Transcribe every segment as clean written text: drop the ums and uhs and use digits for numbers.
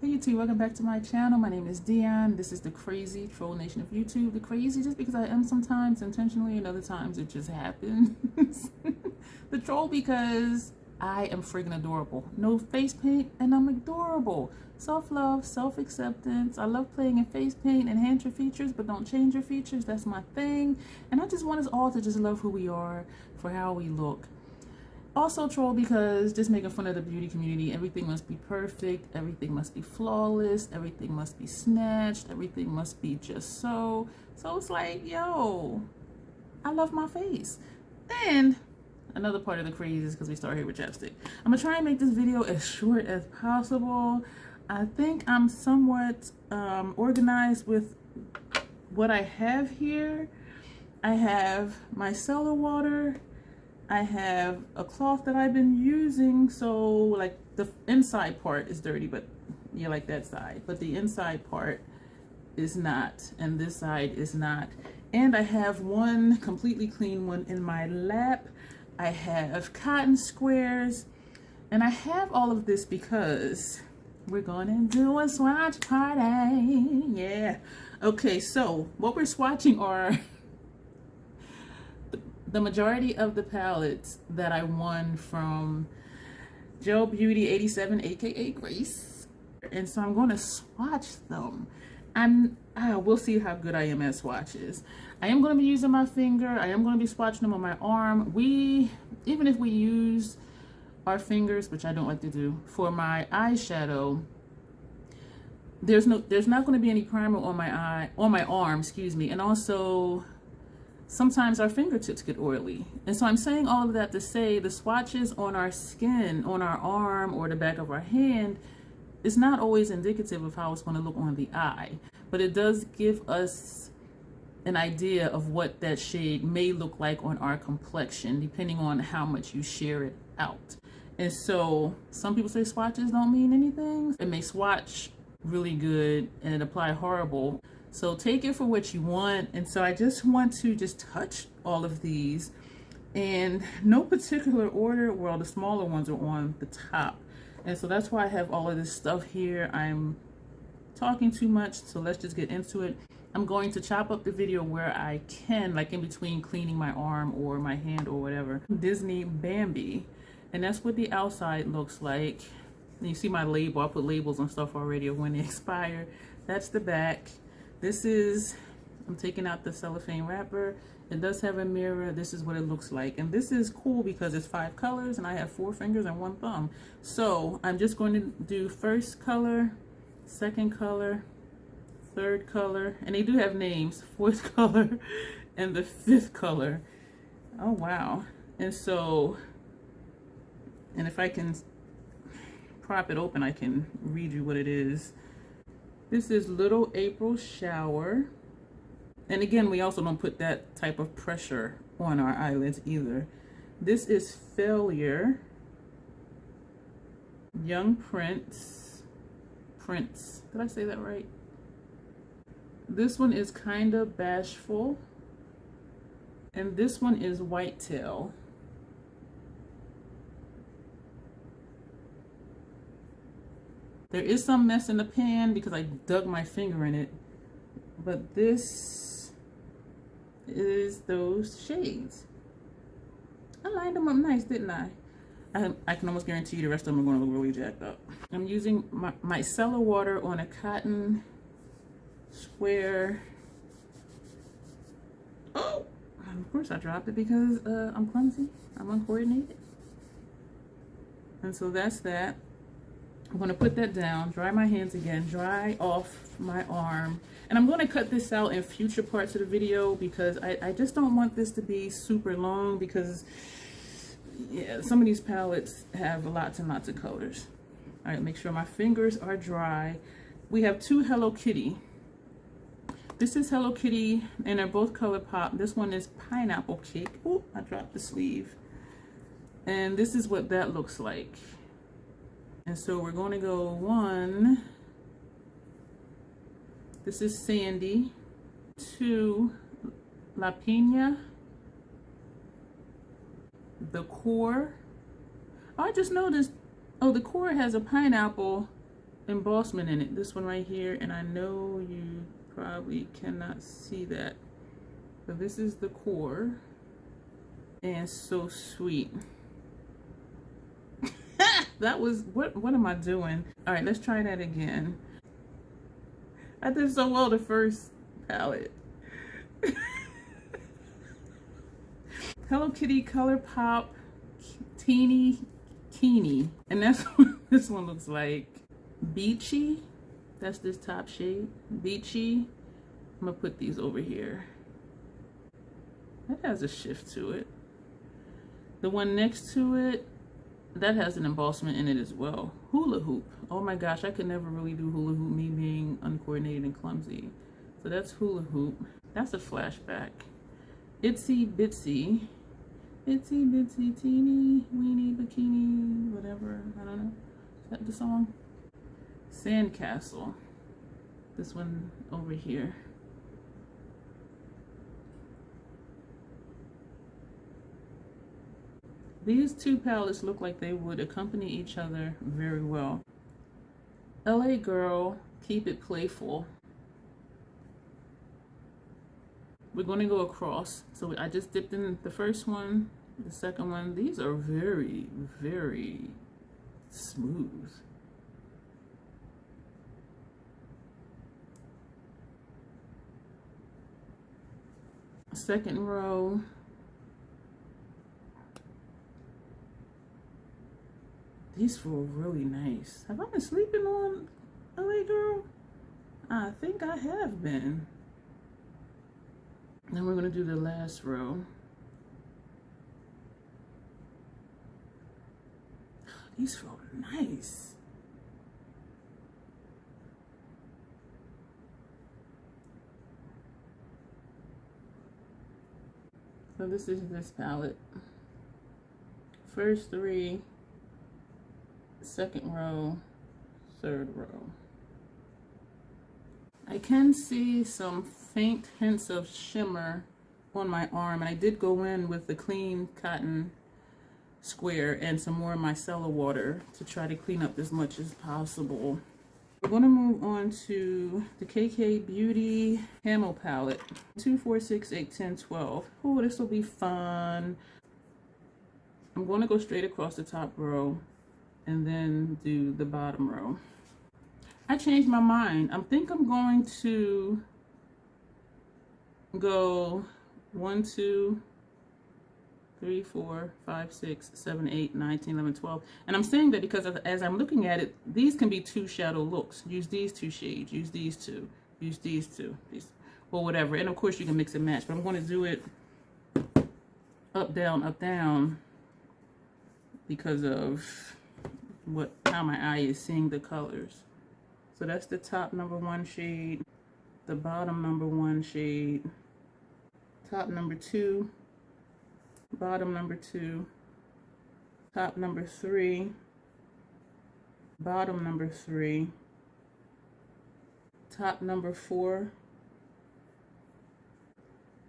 Hey YouTube, welcome back to my channel. My name is Dion. This is the crazy troll nation of YouTube. The crazy just because I am sometimes intentionally and other times it just happens. The troll because I am friggin' adorable. No face paint and I'm adorable. Self-love, self-acceptance. I love playing in face paint, enhance your features but don't change your features. That's my thing. And I just want us all to just love who we are for how we look. Also troll because just making fun of the beauty community. Everything must be perfect, everything must be flawless, everything must be snatched, everything must be just so. So it's like, yo, I love my face. And another part of the craze is because we start here with Chapstick. I'm gonna try and make this video as short as possible. I think I'm somewhat organized with what I have here. I have my cellar water. I have a cloth that I've been using, so like the inside part is dirty, but yeah, like that side, but the inside part is not, and this side is not. And I have one completely clean one in my lap. I have cotton squares, and I have all of this because we're gonna do a swatch party. Yeah. Okay, so what we're swatching are the majority of the palettes that I won from Beauty87, aka Grace, and so I'm going to swatch them. We'll see how good I am at swatches. I am going to be using my finger. I am going to be swatching them on my arm. Even if we use our fingers, which I don't like to do, for my eyeshadow, there's not going to be any primer on my arm, excuse me, and also sometimes our fingertips get oily. And so I'm saying all of that to say the swatches on our skin, on our arm or the back of our hand is not always indicative of how it's going to look on the eye, but it does give us an idea of what that shade may look like on our complexion, depending on how much you share it out. And so some people say swatches don't mean anything. It may swatch really good and it apply horrible. So take it for what you want. And so I just want to just touch all of these in no particular order. Well, the smaller ones are on the top. And so that's why I have all of this stuff here. I'm talking too much, so let's just get into it. I'm going to chop up the video where I can, like in between cleaning my arm or my hand or whatever. Disney Bambi. And that's what the outside looks like. And you see my label. I put labels on stuff already of when they expire. That's the back. This is, I'm taking out the cellophane wrapper. It does have a mirror. This is what it looks like. And this is cool because it's 5 colors and I have 4 fingers and 1 thumb. So I'm just going to do first color, second color, third color, and they do have names, 4th color, and the 5th color. Oh, wow. And so, and if I can prop it open, I can read you what it is. This is Little April Shower. And again, we also don't put that type of pressure on our eyelids either. This is Failure. Young Prince. Did I say that right? This one is Kinda Bashful. And this one is Whitetail. There is some mess in the pan because I dug my finger in it, but this is those shades. I lined them up nice, didn't I? I can almost guarantee you the rest of them are going to look really jacked up. I'm using my cellar water on a cotton square. Oh, of course I dropped it because I'm clumsy, I'm uncoordinated. And so that's that. I'm going to put that down, dry my hands again, dry off my arm. And I'm going to cut this out in future parts of the video because I just don't want this to be super long because, yeah, some of these palettes have lots and lots of colors. All right, make sure my fingers are dry. We have 2 Hello Kitty. This is Hello Kitty, and they're both ColourPop. This one is Pineapple Cake. Oh, I dropped the sleeve. And this is what that looks like. And so we're going to go 1, this is Sandy, 2, La Pina, the Core. Oh, I just noticed, oh, the Core has a pineapple embossment in it. This one right here, and I know you probably cannot see that. But this is the core, and so sweet. That was, what am I doing? All right, let's try that again. I did so well the first palette. Hello Kitty ColourPop Teenie Kini, and that's what this one looks like. Beachy, that's this top shade. Beachy. I'm gonna put these over here. That has a shift to it. The one next to it, that has an embossment in it as well. Hula hoop. Oh my gosh, I could never really do hula hoop, me being uncoordinated and clumsy. So that's hula hoop. That's a flashback. Itsy bitsy. Itsy bitsy teeny weeny bikini, whatever. I don't know. Is that the song? Sandcastle. This one over here. These two palettes look like they would accompany each other very well. LA Girl, Keep It Playful. We're going to go across. So I just dipped in the first one, the second one. These are very, very smooth. Second row. These feel really nice. Have I been sleeping on LA Girl? I think I have been. Then we're gonna do the last row. These feel nice. So this is this palette. First three, second row, third row. I can see some faint hints of shimmer on my arm, and I did go in with the clean cotton square and some more micellar water to try to clean up as much as possible. We're going to move on to the KK Beauty Camo palette. 2, 4, 6, 8, 10, 12. Oh, this will be fun. I'm going to go straight across the top row and then do the bottom row. I changed my mind. I think I'm going to go 1, 2, 3, 4, 5, 6, 7, 8, 9, 10, 11, 12. And I'm saying that because as I'm looking at it, these can be two shadow looks. Use these two shades, use these two, use these two, or whatever. And of course you can mix and match, but I'm going to do it up, down, because of how my eye is seeing the colors. So that's the top number 1 shade, the bottom number 1 shade, top number 2, bottom number 2, top number 3, bottom number 3, top number 4,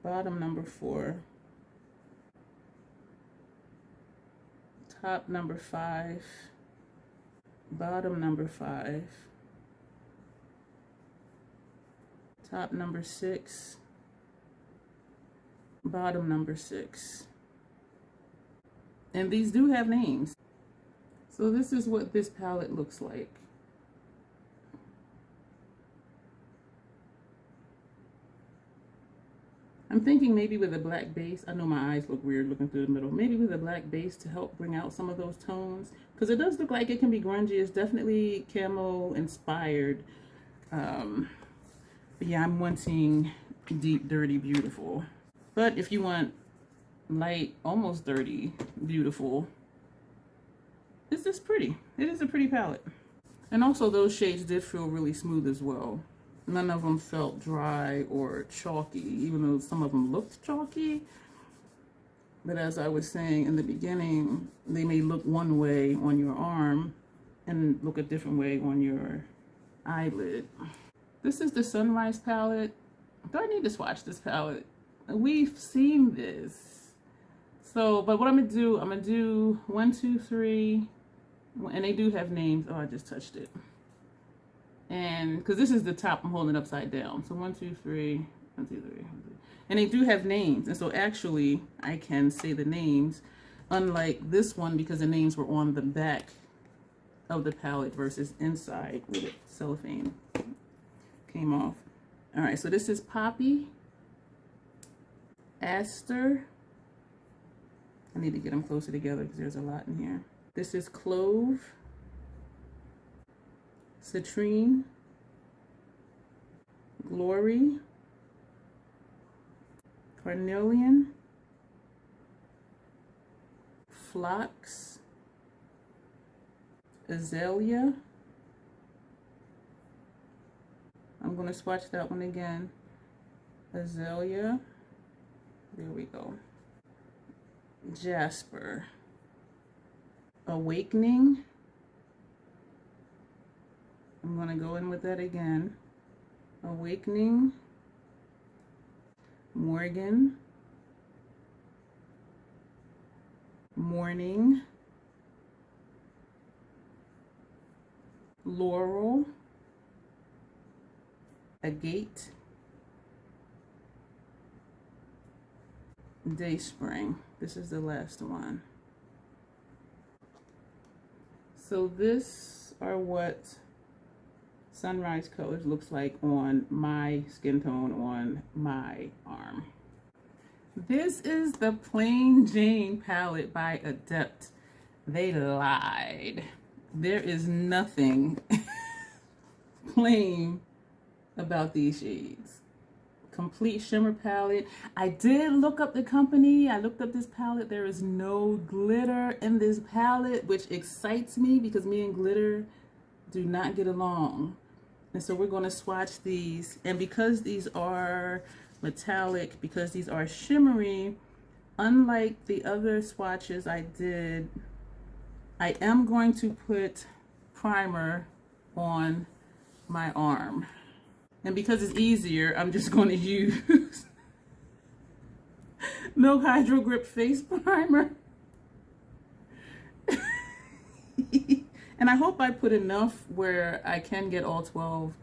bottom number 4, top number 5, bottom number 5, top number 6, bottom number 6. And these do have names. So this is what this palette looks like. I'm thinking maybe with a black base. I know my eyes look weird looking through the middle. Maybe with a black base to help bring out some of those tones. Because it does look like it can be grungy. It's definitely camo inspired. But yeah, I'm wanting deep, dirty, beautiful. But if you want light, almost dirty, beautiful, it's just pretty. It is a pretty palette. And also those shades did feel really smooth as well. None of them felt dry or chalky, even though some of them looked chalky. But as I was saying in the beginning, they may look one way on your arm and look a different way on your eyelid. This is the Sunrise palette. Do I need to swatch this palette? We've seen this. So, but what I'm gonna do 1, 2, 3, and they do have names. Oh, I just touched it. And because this is the top, I'm holding it upside down. So 1, 2, 3, 1, 2, 3, 1, 2. And they do have names. And so actually I can say the names, unlike this one because the names were on the back of the palette versus inside where the cellophane came off. All right, so this is Poppy, Aster. I need to get them closer together because there's a lot in here. This is Clove, Citrine, Glory, Carnelian, Phlox, Azalea. I'm going to swatch that one again. Azalea. There we go. Jasper. Awakening. I'm going to go in with that again. Awakening. Morgan. Morning. Laurel. Agate. Dayspring. This is the last one. So this are what sunrise colors looks like on my skin tone on my arm. This is the Plain Jane palette by Adept. They lied. There is nothing plain about these shades. Complete shimmer palette. I did look up the company. I looked up this palette. There is no glitter in this palette, which excites me because me and glitter do not get along. And so we're going to swatch these. And because these are metallic, because these are shimmery, unlike the other swatches I did, I am going to put primer on my arm. And because it's easier, I'm just going to use Milk Hydro Grip Face Primer. And I hope I put enough where I can get all 12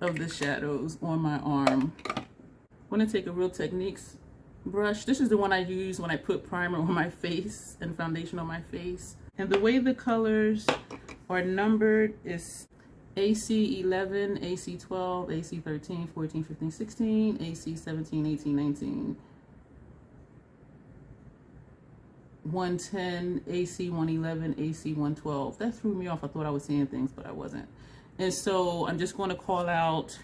of the shadows on my arm. I'm going to take a Real Techniques brush. This is the one I use when I put primer on my face and foundation on my face. And the way the colors are numbered is AC 11, AC 12, AC 13, 14, 15, 16, AC 17, 18, 19, 110, AC 111, AC 112. That threw me off. I thought I was saying things, but I wasn't. And so I'm just going to call out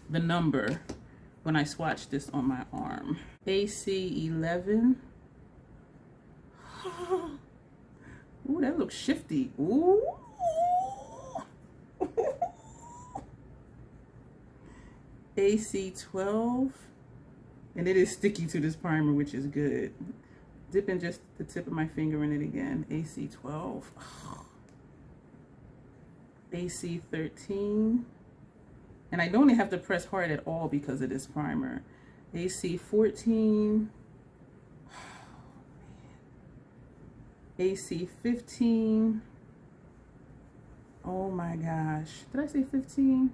the number when I swatch this on my arm. AC 11. Ooh, that looks shifty. Ooh. AC 12, and it is sticky to this primer, which is good. Dipping just the tip of my finger in it again. AC 12. AC 13, and I don't even have to press hard at all because of this primer. AC 14. AC 15. Oh my gosh, did I say 15?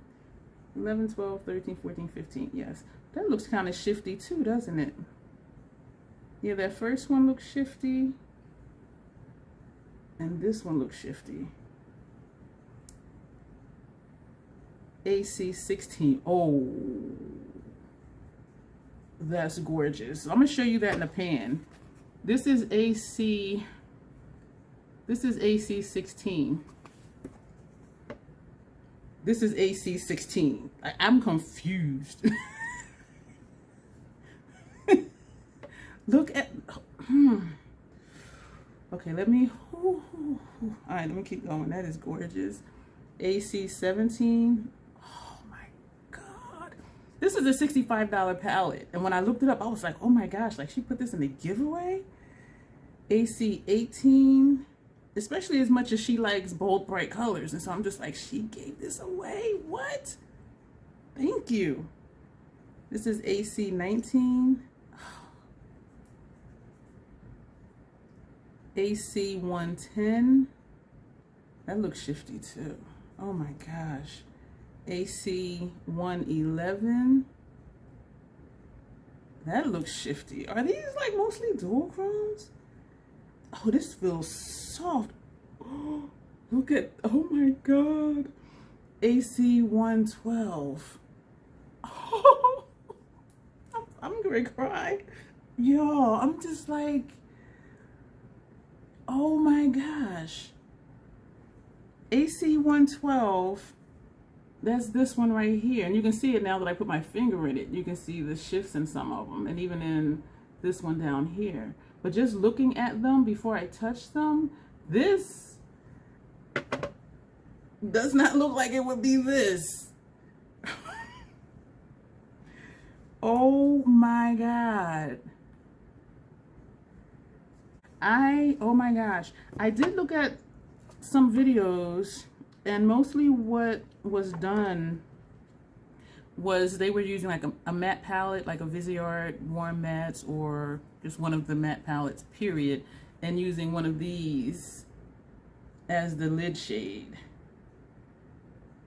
11, 12, 13, 14, 15. Yes, that looks kind of shifty too, doesn't it? Yeah, that first one looks shifty. And this one looks shifty. AC 16. Oh, that's gorgeous. I'm going to show you that in a pan. This is AC 16. This is AC 16. I'm confused. Look at, okay, let me, all right, let me keep going. That is gorgeous. AC 17. Oh my God. This is a $65 palette. And when I looked it up, I was like, oh my gosh, like she put this in a giveaway? AC 18. Especially as much as she likes bold, bright colors. And so I'm just like, she gave this away? What? Thank you. This is AC 19. AC 110. That looks shifty too. Oh my gosh. AC 111. That looks shifty. Are these like mostly dual chromes? Oh, this feels soft. Oh, look at, oh my God. AC 112. Oh, I'm gonna cry. Yo, I'm just like, oh my gosh. AC 112. That's this one right here. And you can see it now that I put my finger in it. You can see the shifts in some of them, and even in this one down here. But just looking at them before I touch them, this does not look like it would be this. Oh my God. Oh my gosh. I did look at some videos, and mostly what was done was they were using like a matte palette, like a Viseart Warm Mattes, or just one of the matte palettes, period, and using one of these as the lid shade.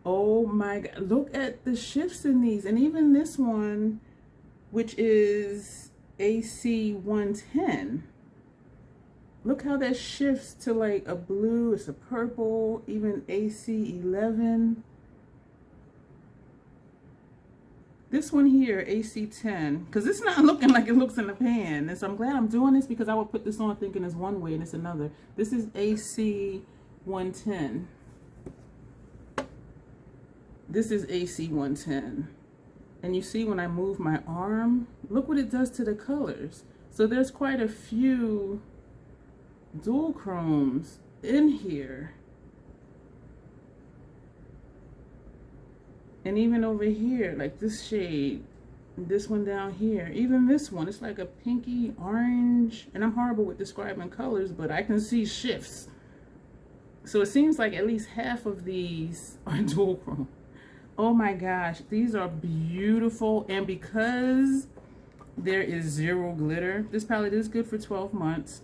Oh my God, look at the shifts in these. And even this one, which is AC 110. Look how that shifts to like a blue, it's a purple, even AC 11. This one here, AC 10, because it's not looking like it looks in the pan. And so I'm glad I'm doing this, because I would put this on thinking it's one way and it's another. This is AC 110. This is AC 110. And you see when I move my arm, look what it does to the colors. So there's quite a few dual chromes in here. And even over here, like this shade, this one down here, even this one, it's like a pinky orange. And I'm horrible with describing colors, but I can see shifts. So it seems like at least half of these are dual chrome. Oh my gosh, these are beautiful. And because there is zero glitter, this palette is good for 12 months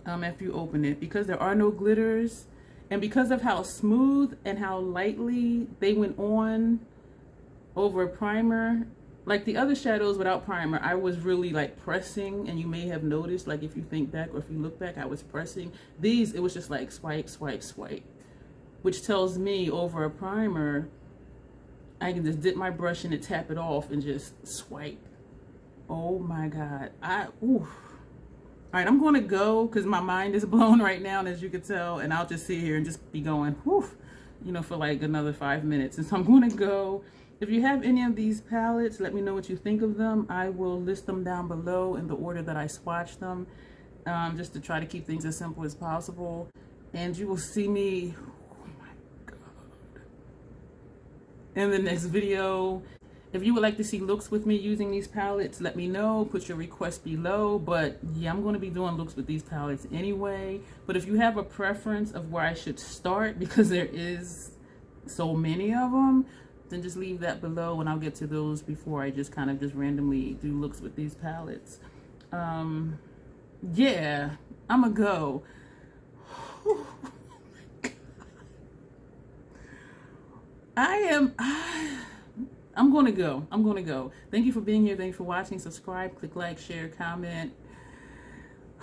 if you open it, because there are no glitters. And because of how smooth and how lightly they went on over a primer, like the other shadows without primer, I was really like pressing, and you may have noticed, like if you think back or if you look back, I was pressing. These, it was just like swipe, swipe, swipe, which tells me over a primer, I can just dip my brush in it, tap it off, and just swipe. Oh my God. Ooh. All right, I'm going to go because my mind is blown right now, and as you can tell, and I'll just sit here and just be going, whew, you know, for like another 5 minutes. And so I'm going to go. If you have any of these palettes, let me know what you think of them. I will list them down below in the order that I swatched them, just to try to keep things as simple as possible. And you will see me, oh my God, in the next video. If you would like to see looks with me using these palettes, let me know. Put your request below. But yeah, I'm going to be doing looks with these palettes anyway. But if you have a preference of where I should start, because there is so many of them, then just leave that below, and I'll get to those before I just kind of just randomly do looks with these palettes. Yeah, I'm gonna go. Oh my God. I'm gonna go. I'm gonna go. Thank you for being here. Thank you for watching. Subscribe, click like, share, comment.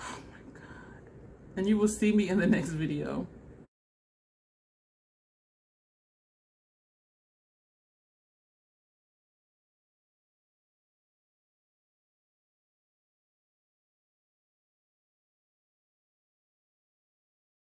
Oh my God. And you will see me in the next video.